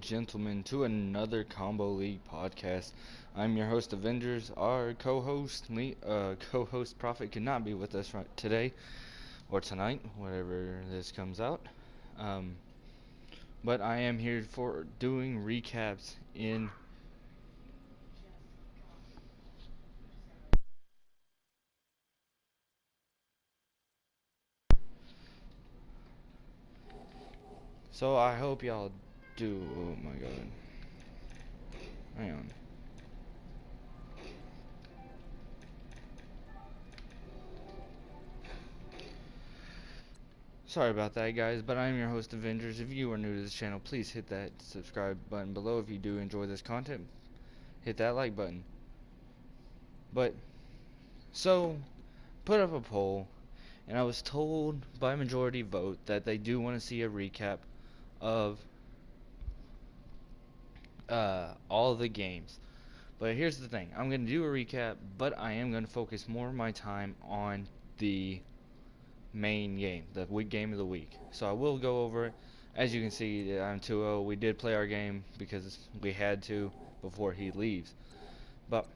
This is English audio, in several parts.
gentlemen, to another Combo League podcast. I'm your host, Avengers. Our co-host Prophet could not be with us today or tonight, whatever this comes out. Um, but I am here for doing recaps in. So I hope y'all do. Oh my god. Hang on. Sorry about that, guys, but I'm your host, Avengers. If you are new to this channel, please hit that subscribe button below. If you do enjoy this content, hit that like button. But, so, put up a poll, and I was told by majority vote that they do want to see a recap of all the games. But here's the thing, I'm going to do a recap, but I am going to focus more of my time on the main game, the week game of the week. So I will go over it. As you can see, I'm 2-0. We did play our game because we had to before he leaves. But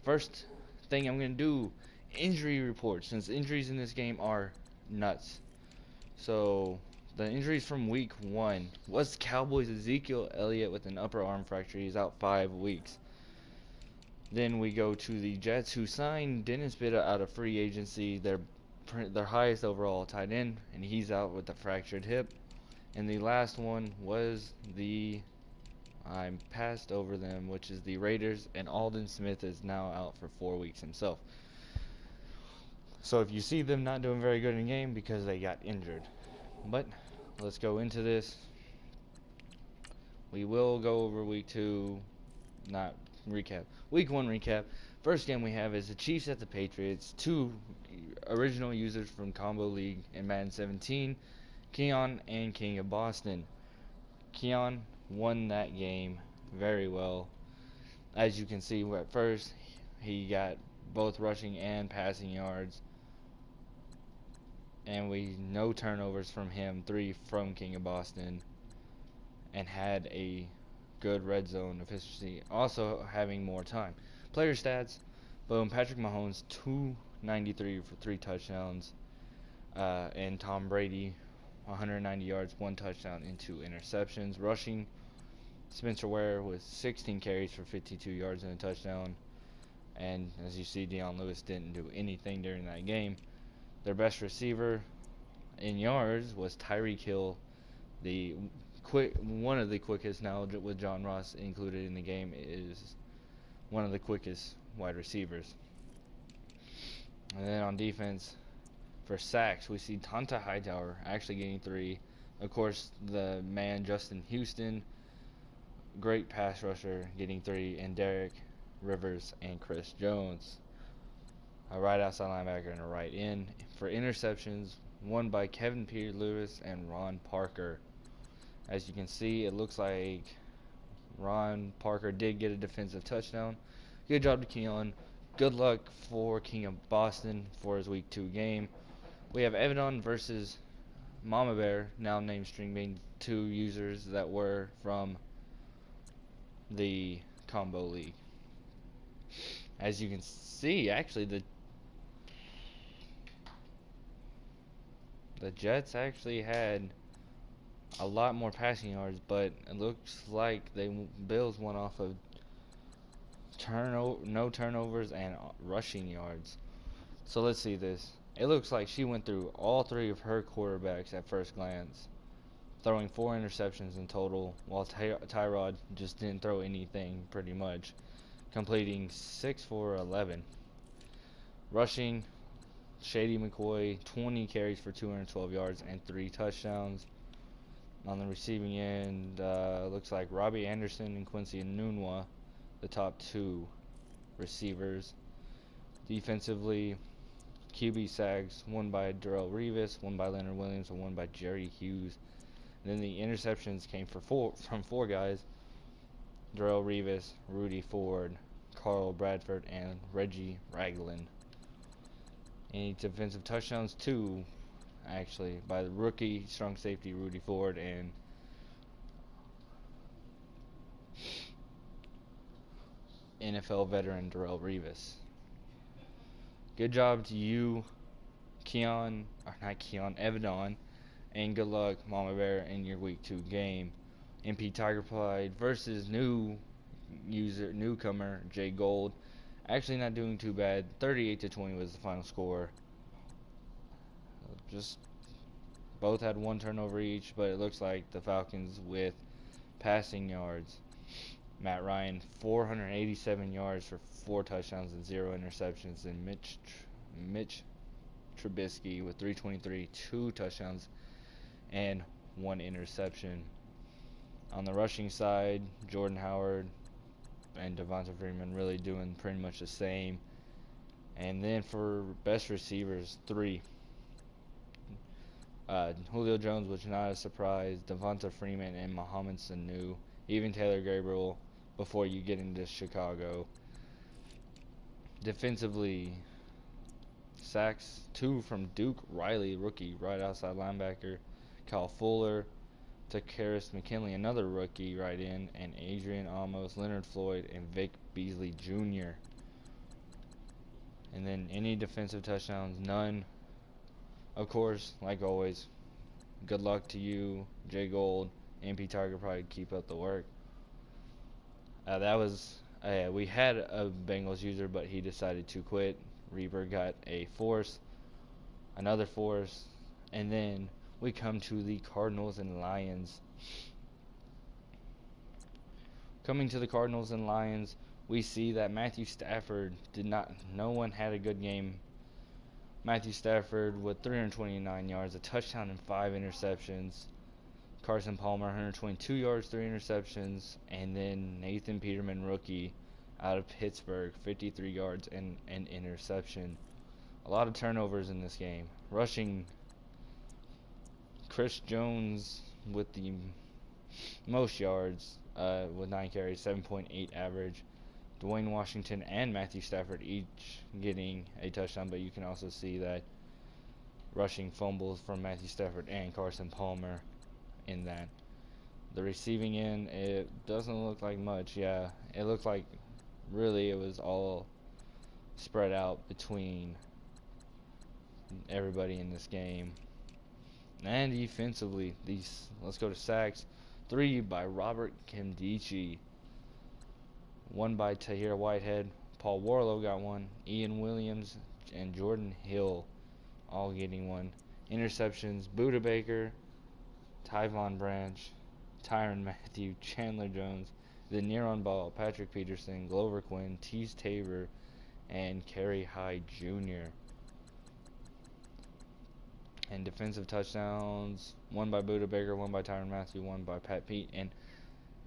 first thing I'm going to do, injury report, since injuries in this game are nuts. So the injuries from week 1 was Cowboys Ezekiel Elliott with an upper arm fracture. He's out 5 weeks. Then we go to the Jets, who signed Dennis Bitta out of free agency, their highest overall tight end, and he's out with a fractured hip. And the last one was I passed over them, which is the Raiders, and Aldon Smith is now out for 4 weeks himself. So if you see them not doing very good in game, because they got injured. But let's go into this. We will go over week 2, not recap. Week 1 recap. First game we have is the Chiefs at the Patriots. Two original users from Combo League in Madden 17, Keon and King of Boston. Keon won that game very well. As you can see, at first he got both rushing and passing yards, and no turnovers from him, 3 from King of Boston, and had a good red zone efficiency, also having more time. Player stats, boom, Patrick Mahomes 293 for 3 touchdowns, and Tom Brady 190 yards, 1 touchdown and 2 interceptions. Rushing, Spencer Ware with 16 carries for 52 yards and a touchdown, and as you see, Deion Lewis didn't do anything during that game. Their best receiver in yards was Tyreek Hill, one of the quickest now with John Ross included in the game, is one of the quickest wide receivers. And then on defense, for sacks, we see Tonta Hightower actually getting 3. Of course, the man Justin Houston, great pass rusher, getting 3, and Derek Rivers and Chris Jones, a right outside linebacker and a right end. For interceptions, one by Kevin Pierre-Louis and Ron Parker. As you can see, it looks like Ron Parker did get a defensive touchdown. Good job to Keon. Good luck for King of Boston for his week 2 game. We have Evidon versus Mama Bear, now named String Bean, 2 users that were from the Combo League. As you can see, actually the Jets actually had a lot more passing yards, but it looks like the Bills went off of no turnovers and rushing yards. So let's see this. It looks like she went through all 3 of her quarterbacks at first glance, throwing 4 interceptions in total, while Tyrod just didn't throw anything pretty much, completing 6 for 11. Rushing, Shady McCoy, 20 carries for 212 yards and 3 touchdowns. On the receiving end, looks like Robbie Anderson and Quincy Enunwa, the top 2 receivers. Defensively, QB sacks, one by Darrell Revis, one by Leonard Williams, and one by Jerry Hughes. And then the interceptions came from 4 guys: Darrell Revis, Rudy Ford, Carl Bradford, and Reggie Ragland. Any defensive touchdowns? 2, actually, by the rookie strong safety Rudy Ford and NFL veteran Darrelle Revis. Good job to you, Evidon, and good luck, Mama Bear, in your Week 2 game. MP Tiger Pride versus newcomer Jay Gould. Actually not doing too bad. 38-20 was the final score. Just both had one turnover each, but it looks like the Falcons with passing yards. Matt Ryan, 487 yards for 4 touchdowns and 0 interceptions. And Mitch Trubisky with 323, 2 touchdowns and 1 interception. On the rushing side, Jordan Howard and Devonta Freeman really doing pretty much the same. And then for best receivers, 3. Julio Jones, which is not a surprise, Devonta Freeman and Mohamed Sanu, even Taylor Gabriel before you get into Chicago. Defensively, sacks, 2 from Duke Riley, rookie, right outside linebacker, Kyle Fuller, Takaris McKinley, another rookie, right in, and Adrian Amos, Leonard Floyd, and Vic Beasley Jr. And then any defensive touchdowns, none. Of course, like always, good luck to you, Jay Gould, MP Tiger Pride, keep up the work. We had a Bengals user, but he decided to quit. Reaper got another force, and then we come to the Cardinals and Lions. Coming to the Cardinals and Lions, we see that Matthew Stafford no one had a good game. Matthew Stafford with 329 yards, a touchdown and 5 interceptions. Carson Palmer, 122 yards, 3 interceptions. And then Nathan Peterman, rookie, out of Pittsburgh, 53 yards and an interception. A lot of turnovers in this game. Rushing, Chris Jones with the most yards with 9 carries, 7.8 average. Dwayne Washington and Matthew Stafford each getting a touchdown, but you can also see that rushing fumbles from Matthew Stafford and Carson Palmer in that. The receiving end, it doesn't look like much. Yeah, it looked like really it was all spread out between everybody in this game. And defensively, let's go to sacks. 3 by Robert Nkemdiche. 1 by Tahir Whitehead. Paul Warlow got 1. Ian Williams and Jordan Hill all getting 1. Interceptions, Buda Baker, Tyvon Branch, Tyrann Mathieu, Chandler Jones, the Neron Ball, Patrick Peterson, Glover Quinn, Tease Tabor, and Kerry Hyde Jr. And defensive touchdowns, 1 by Buda Baker, 1 by Tyrann Mathieu, 1 by Pat Pete, and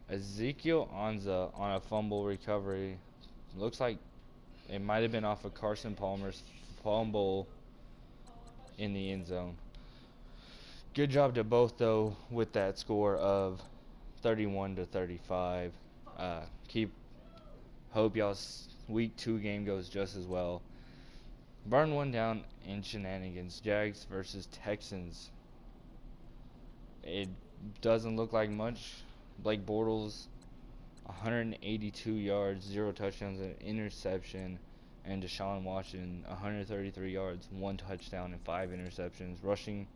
Ezekiel Anza on a fumble recovery. Looks like it might have been off of Carson Palmer's fumble in the end zone. Good job to both, though, with that score of 31-35. Hope y'all's Week 2 game goes just as well. Burn one down in shenanigans. Jags versus Texans. It doesn't look like much. Blake Bortles, 182 yards, 0 touchdowns, and an interception. And Deshaun Watson, 133 yards, 1 touchdown, and 5 interceptions. Rushing,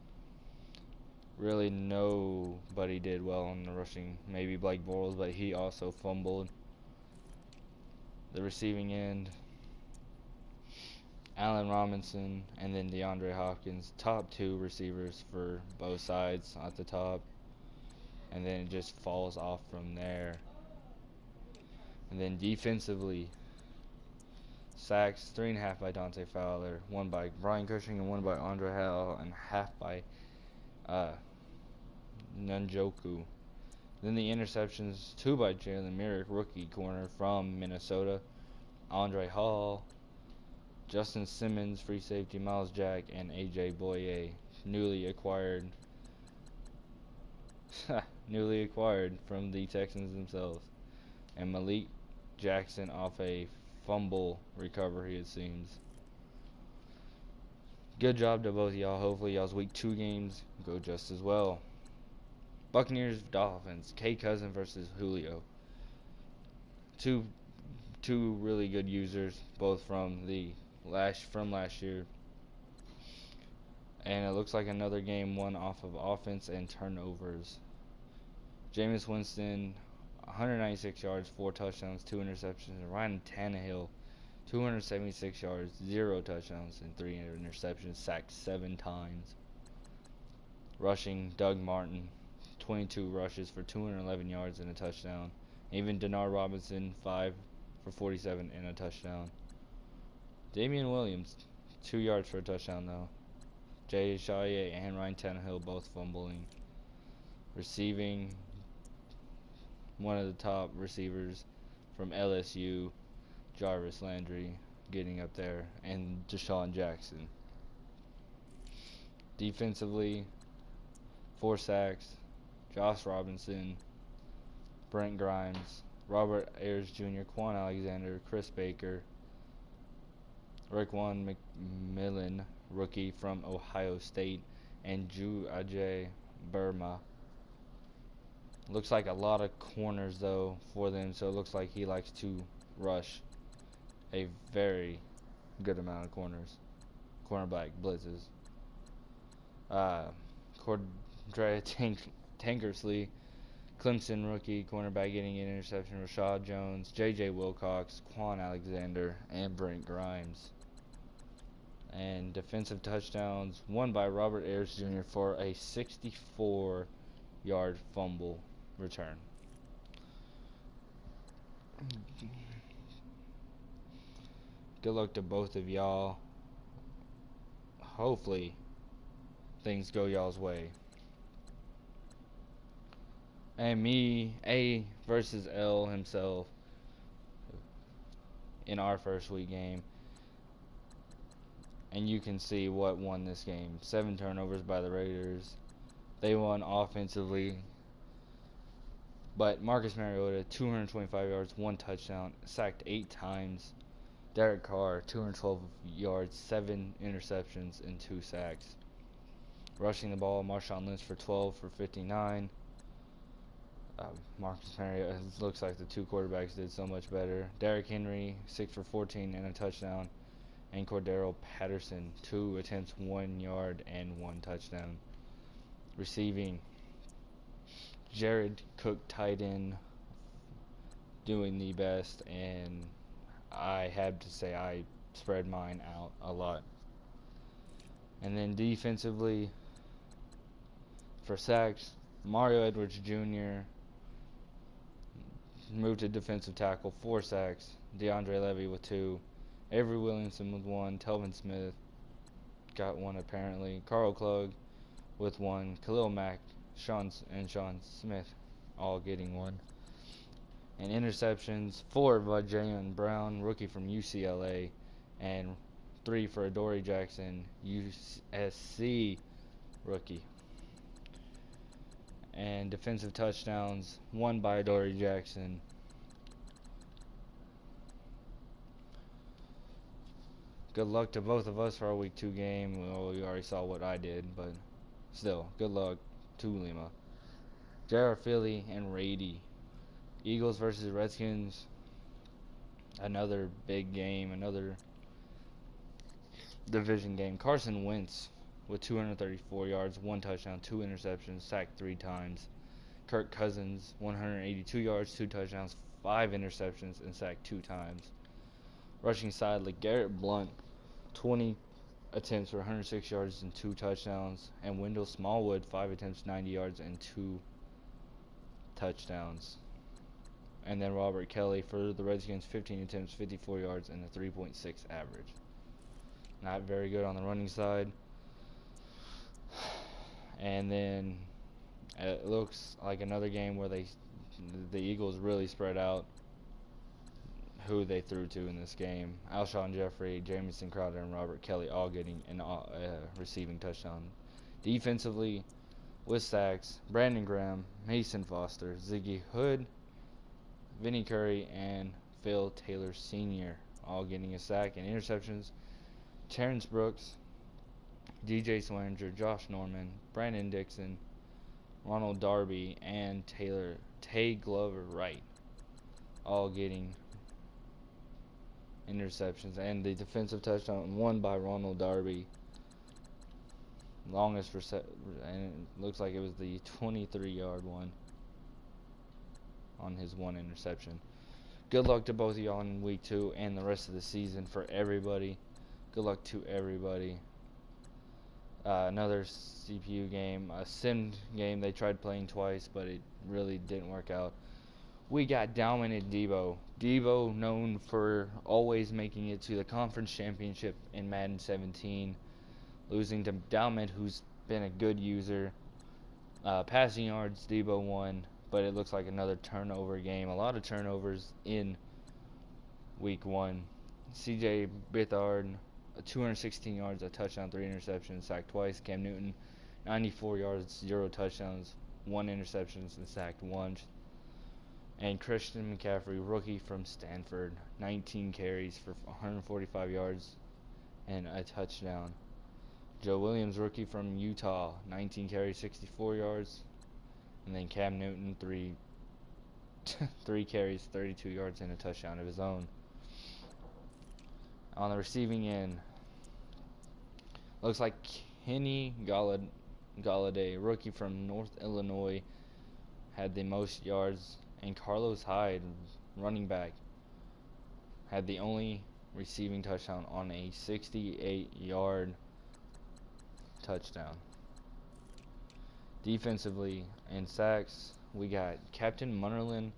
really nobody did well on the rushing. Maybe Blake Bortles, but he also fumbled. The receiving end, Allen Robinson, and then DeAndre Hopkins, top 2 receivers for both sides at the top. And then it just falls off from there. And then defensively, sacks, 3.5 by Dante Fowler, 1 by Brian Cushing, and 1 by Andre Hall, and half by Njoku. Then the interceptions, 2 by Jalen Merrick, rookie corner from Minnesota, Andre Hall, Justin Simmons, free safety, Miles Jack, and A.J. Boye, newly acquired from the Texans themselves. And Malik Jackson off a fumble recovery, it seems. Good job to both of y'all. Hopefully y'all's Week 2 games go just as well. Buccaneers, Dolphins, K. Cousin versus Julio. 2 two really good users, both from last year. And it looks like another game won off of offense and turnovers. Jameis Winston, 196 yards, 4 touchdowns, 2 interceptions. And Ryan Tannehill, 276 yards, 0 touchdowns, and 3 interceptions, sacked 7 times. Rushing, Doug Martin, 22 rushes for 211 yards and a touchdown. Even Denard Robinson, 5 for 47 and a touchdown. Damian Williams, 2 yards for a touchdown though. Jay Ajayi and Ryan Tannehill both fumbling. Receiving, one of the top receivers from LSU, Jarvis Landry, getting up there, and Deshaun Jackson. Defensively, 4 sacks, Josh Robinson, Brent Grimes, Robert Ayers Jr., Quan Alexander, Chris Baker, Raekwon McMillan, rookie from Ohio State, and Ju Ajay Burma. Looks like a lot of corners though for them, so it looks like he likes to rush a very good amount of cornerback blitzes. Cordrea Tankersley, Clemson rookie cornerback, getting an interception. Rashad Jones, J.J. Wilcox, Quan Alexander, and Brent Grimes. And defensive touchdowns, one by Robert Ayers Jr. for a 64-yard fumble return. Good luck to both of y'all. Hopefully things go y'all's way. And me, A versus L himself, in our first week game. And you can see what won this game. 7 turnovers by the Raiders. They won offensively. But Marcus Mariota, 225 yards, 1 touchdown, sacked 8 times. Derek Carr, 212 yards, 7 interceptions, and 2 sacks. Rushing the ball, Marshawn Lynch for 12 for 59. Marcus Mariota, looks like the 2 quarterbacks did so much better. Derrick Henry, 6 for 14 and a touchdown. And Cordero Patterson, 2 attempts, 1 yard, and 1 touchdown. Receiving, Jared Cook, tight end, doing the best, and I have to say I spread mine out a lot. And then defensively, for sacks, Mario Edwards Jr. moved to defensive tackle, 4 sacks. DeAndre Levy with 2. Avery Williamson with 1. Telvin Smith got 1 apparently. Carl Klug with 1. Khalil Mack, Sean Smith all getting 1. And interceptions, 4 by Jaylen Brown, rookie from UCLA, and 3 for Adoree Jackson, USC rookie. And defensive touchdowns, 1 by Adoree Jackson. Good luck to both of us for our week 2 game. Well, you already saw what I did, but still, good luck to Lima. J.R. Philly and Rady. Eagles versus Redskins. Another big game, another division game. Carson Wentz with 234 yards, 1 touchdown, 2 interceptions, sacked 3 times. Kirk Cousins, 182 yards, 2 touchdowns, 5 interceptions, and sacked 2 times. Rushing side, LeGarrette Blount, 20 attempts for 106 yards and 2 touchdowns. And Wendell Smallwood, 5 attempts, 90 yards, and 2 touchdowns. And then Robert Kelly for the Redskins, 15 attempts, 54 yards, and a 3.6 average. Not very good on the running side. And then it looks like another game where the Eagles really spread out who they threw to in this game. Alshon Jeffrey, Jamison Crowder, and Robert Kelly all getting a receiving touchdown. Defensively, with sacks, Brandon Graham, Mason Foster, Ziggy Hood, Vinny Curry, and Phil Taylor Sr. all getting a sack. And interceptions, Terrence Brooks, DJ Swearinger, Josh Norman, Brandon Dixon, Ronald Darby, and Tay Glover Wright all getting interceptions, and the defensive touchdown won by Ronald Darby. Longest and it looks like it was the 23-yard one on his one interception. Good luck to both of y'all in week 2 and the rest of the season for everybody. Good luck to everybody. Another CPU game, a sim game. They tried playing twice, but it really didn't work out. We got dominant Divo. Divo, known for always making it to the conference championship in Madden 17, losing to Dalmid, who's been a good user. Passing yards, Divo won, but it looks like another turnover game. A lot of turnovers in week 1. CJ Bithard, 216 yards, a touchdown, 3 interceptions, sacked twice. Cam Newton, 94 yards, 0 touchdowns, 1 interception, and sacked once. And Christian McCaffrey, rookie from Stanford, 19 carries for 145 yards and a touchdown. Joe Williams, rookie from Utah, 19 carries, 64 yards. And then Cam Newton, 3 carries, 32 yards, and a touchdown of his own. On the receiving end, looks like Kenny Galladay, rookie from North Illinois, had the most yards, and Carlos Hyde, running back, had the only receiving touchdown on a 68-yard touchdown. Defensively, in sacks, we got Captain Munnerlyn,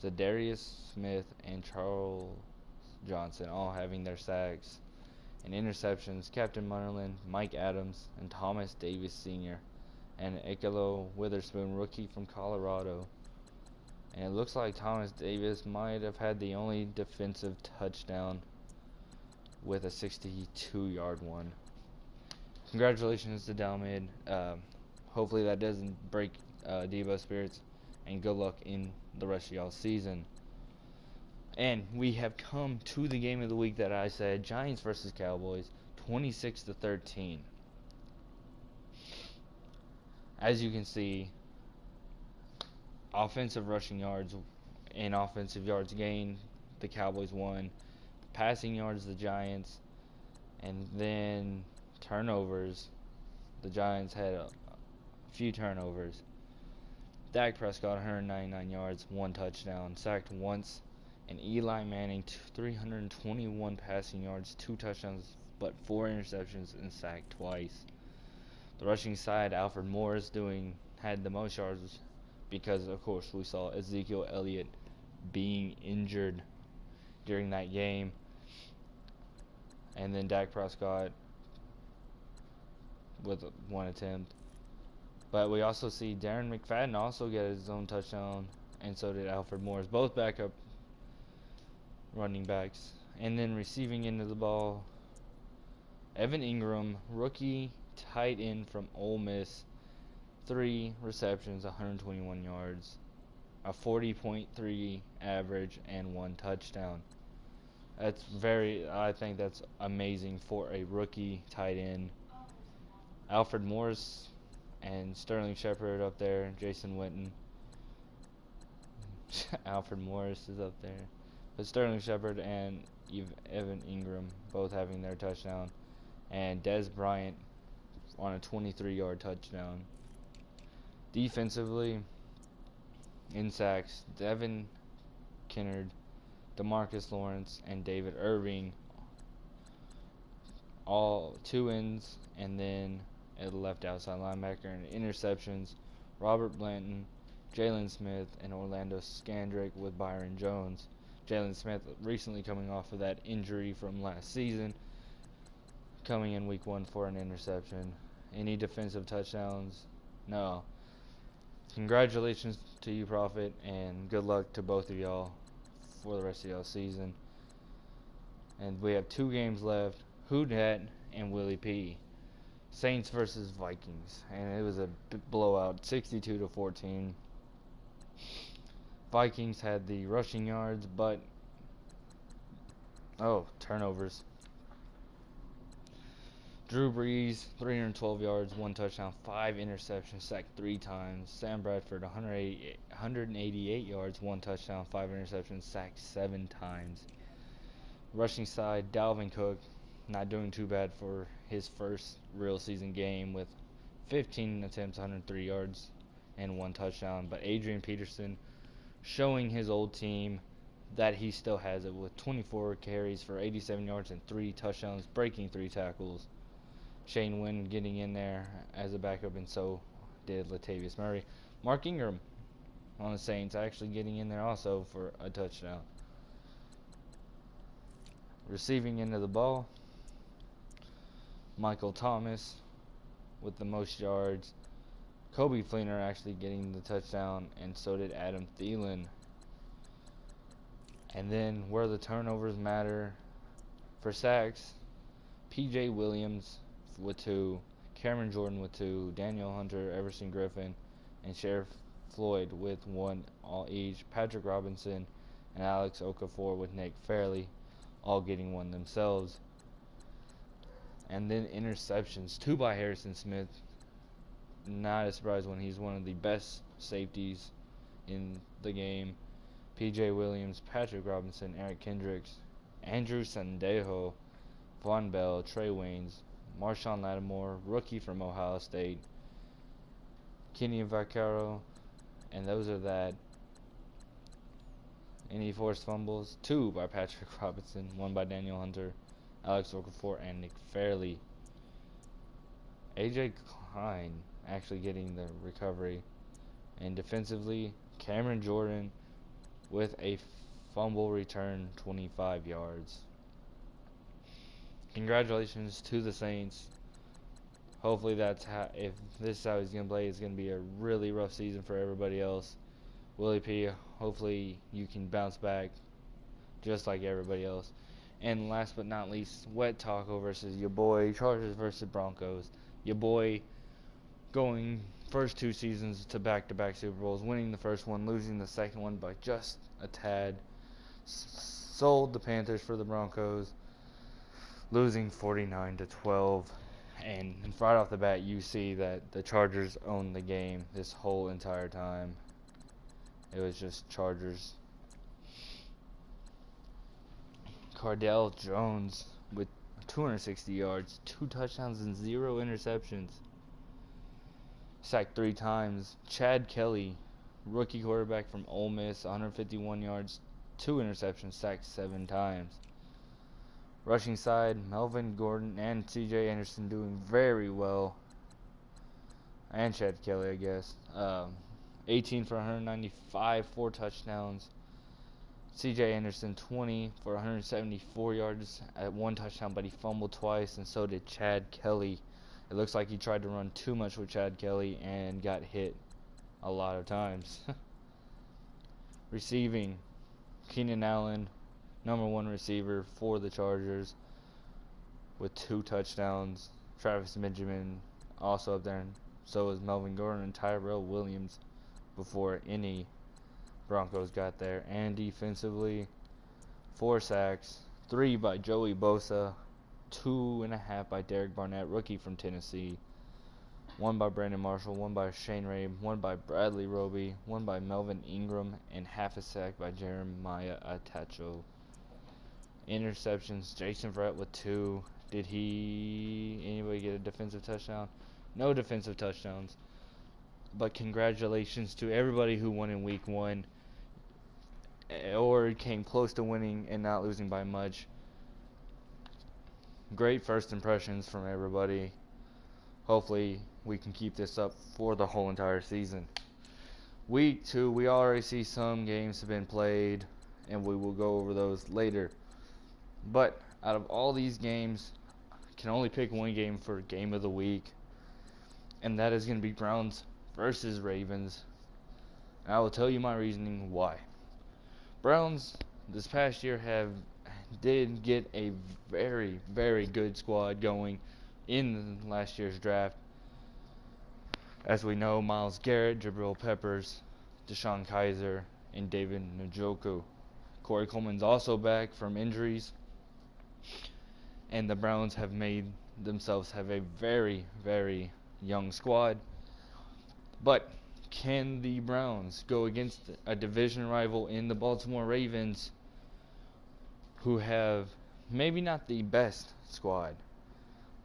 Zadarius Smith, and Charles Johnson all having their sacks. And interceptions, Captain Munnerlyn, Mike Adams, and Thomas Davis Sr., and Ekelo Witherspoon, rookie from Colorado. And it looks like Thomas Davis might have had the only defensive touchdown with a 62-yard one. Congratulations to Dalmid. Hopefully that doesn't break Divo's spirits, and good luck in the rest of y'all's season. And we have come to the game of the week that I said, Giants versus Cowboys, 26-13. As you can see, offensive rushing yards and offensive yards gained, the Cowboys won. Passing yards, the Giants. And then turnovers, the Giants had a few turnovers. Dak Prescott, 199 yards, 1 touchdown, sacked once. And Eli Manning, 321 passing yards, 2 touchdowns, but 4 interceptions, and sacked twice. The rushing side, Alfred Morris had the most yards because, of course, we saw Ezekiel Elliott being injured during that game. And then Dak Prescott with 1 attempt. But we also see Darren McFadden also get his own touchdown, and so did Alfred Morris, both backup running backs. And then receiving end of the ball, Evan Ingram, rookie tight end from Ole Miss, 3 receptions, 121 yards, a 40.3 average, and 1 touchdown. I think that's amazing for a rookie tight end. Alfred Morris and Sterling Shepard up there, Jason Witten. Alfred Morris is up there. But Sterling Shepard and Evan Ingram both having their touchdown. And Dez Bryant on a 23-yard touchdown. Defensively, in sacks, Devin Kennard, DeMarcus Lawrence, and David Irving, all 2 ends, and then a left outside linebacker. And interceptions, Robert Blanton, Jalen Smith, and Orlando Scandrick with Byron Jones. Jalen Smith recently coming off of that injury from last season, coming in week 1 for an interception. Any defensive touchdowns? No. Congratulations to you, Prophet, and good luck to both of y'all for the rest of y'all's season. And we have 2 games left, Who Dat and Willie P. Saints versus Vikings, and it was a blowout, 62-14. Vikings had the rushing yards, but turnovers. Drew Brees, 312 yards, 1 touchdown, 5 interceptions, sacked 3 times. Sam Bradford, 188 yards, 1 touchdown, 5 interceptions, sacked 7 times. Rushing side, Dalvin Cook, not doing too bad for his first real season game with 15 attempts, 103 yards, and 1 touchdown. But Adrian Peterson showing his old team that he still has it with 24 carries for 87 yards and 3 touchdowns, breaking 3 tackles. Shane Wynn getting in there as a backup, and so did Latavius Murray. Mark Ingram on the Saints actually getting in there also for a touchdown. Receiving end of the ball, Michael Thomas with the most yards. Kobe Fleener actually getting the touchdown, and so did Adam Thielen. And then where the turnovers matter, for sacks, P.J. Williams with 2, Cameron Jordan with 2, Daniel Hunter, Everson Griffin, and Sheriff Floyd with 1 all each. Patrick Robinson and Alex Okafor with Nick Fairley all getting 1 themselves. And then interceptions, 2 by Harrison Smith. Not a surprise when he's one of the best safeties in the game. P.J. Williams, Patrick Robinson, Eric Kendricks, Andrew Sandejo, Von Bell, Trey Waynes, Marshawn Lattimore, rookie from Ohio State, Kenny Vaccaro, and those are that. Any forced fumbles? 2 by Patrick Robinson, 1 by Daniel Hunter, Alex Okafor, and Nick Fairley. A.J. Klein actually getting the recovery. And defensively, Cameron Jordan with a fumble return, 25 yards. Congratulations to the Saints. Hopefully if this is how he's going to play, it's going to be a really rough season for everybody else. Willie P, hopefully you can bounce back just like everybody else. And last but not least, Wet Taco versus your boy, Chargers versus Broncos. Your boy going first 2 seasons to back-to-back Super Bowls, winning the first one, losing the second one by just a tad. Sold the Panthers for the Broncos, losing 49-12. And right off the bat, you see that the Chargers owned the game this whole entire time. It was just Chargers. Cardell Jones with 260 yards, 2 touchdowns, and 0 interceptions. Sacked 3 times. Chad Kelly, rookie quarterback from Ole Miss, 151 yards, 2 interceptions, sacked 7 times. Rushing side, Melvin Gordon and C.J. Anderson doing very well. And Chad Kelly, I guess. 18 for 195, 4 touchdowns. C.J. Anderson, 20 for 174 yards at 1 touchdown, but he fumbled twice, and so did Chad Kelly. It looks like he tried to run too much with Chad Kelly and got hit a lot of times. Receiving, Keenan Allen, number 1 receiver for the Chargers with 2 touchdowns. Travis Benjamin also up there, and so is Melvin Gordon and Tyrell Williams before any Broncos got there. And defensively, 4 sacks, 3 by Joey Bosa, 2.5 by Derek Barnett, rookie from Tennessee, 1 by Brandon Marshall, 1 by Shane Ray, 1 by Bradley Roby, 1 by Melvin Ingram, and half a sack by Jeremiah Atacho. Interceptions, Jason Verrett with 2. Did anybody get a defensive touchdown? No defensive touchdowns. But congratulations to everybody who won in week 1 or came close to winning and not losing by much. Great first impressions from everybody. Hopefully we can keep this up for the whole entire season. Week 2, we already see some games have been played, and we will go over those later. But out of all these games, I can only pick one game for game of the week, and that is going to be Browns versus Ravens. And I will tell you my reasoning why. Browns this past year did get a very, very good squad going in last year's draft. As we know, Myles Garrett, Jabril Peppers, Deshaun Kaiser, and David Njoku. Corey Coleman's also back from injuries. And the Browns have made themselves have a very, very young squad. But can the Browns go against a division rival in the Baltimore Ravens, who have maybe not the best squad,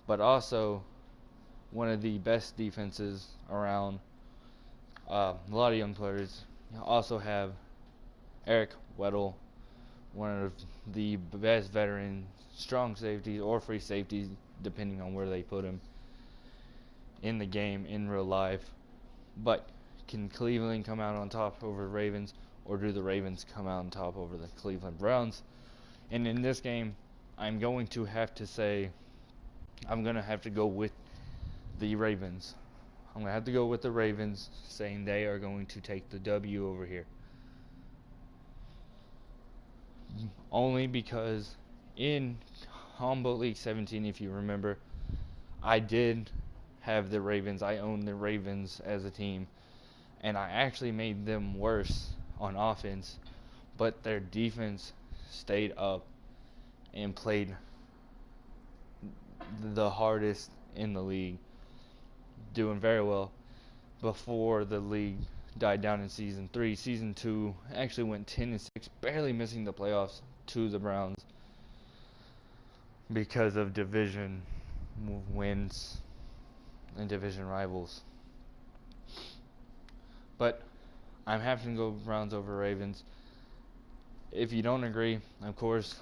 but also one of the best defenses around. A lot of young players. You also have Eric Weddle, one of the best veteran strong safeties or free safeties, depending on where they put him in the game in real life. But can Cleveland come out on top over the Ravens, or do the Ravens come out on top over the Cleveland Browns? And in this game, I'm going to have to say I'm going to have to go with the Ravens. I'm going to have to go with the Ravens, saying they are going to take the W over here. Only because in Combo League 17, if you remember, I did have the Ravens. I owned the Ravens as a team, and I actually made them worse on offense, but their defense stayed up and played the hardest in the league, doing very well before the league died down in season 3. Season 2 actually went 10-6, barely missing the playoffs to the Browns because of division wins and division rivals. But I'm having to go Browns over Ravens. If you don't agree, of course,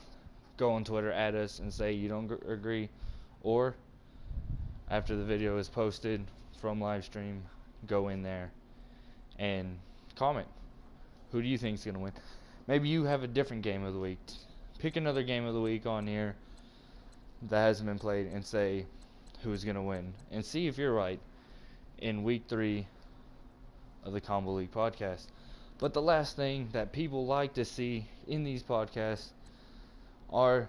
go on Twitter, add us, and say you don't agree. Or after the video is posted from live stream, go in there and comment. Who do you think is going to win? Maybe you have a different game of the week. Pick another game of the week on here that hasn't been played and say who's going to win. And see if you're right in week 3 of the Combo League podcast. But the last thing that people like to see in these podcasts are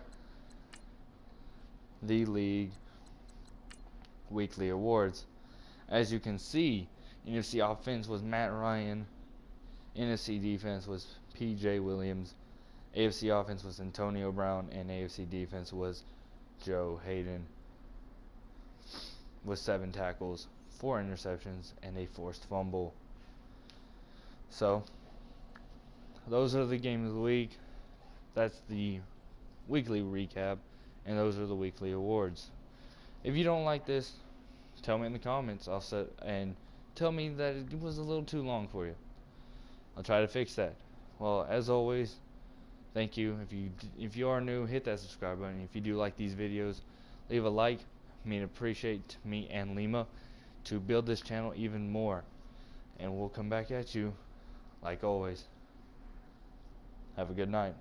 the league weekly awards. As you can see, NFC offense was Matt Ryan, NFC defense was PJ Williams, AFC offense was Antonio Brown, and AFC defense was Joe Hayden with 7 tackles, 4 interceptions, and a forced fumble. So, those are the games of the week. That's the weekly recap, and those are the weekly awards. If you don't like this, tell me in the comments. And tell me that it was a little too long for you. I'll try to fix that. Well, as always, thank you. If you are new, hit that subscribe button. If you do like these videos, leave a like. Appreciate me and Lima to build this channel even more. And we'll come back at you like always. Have a good night.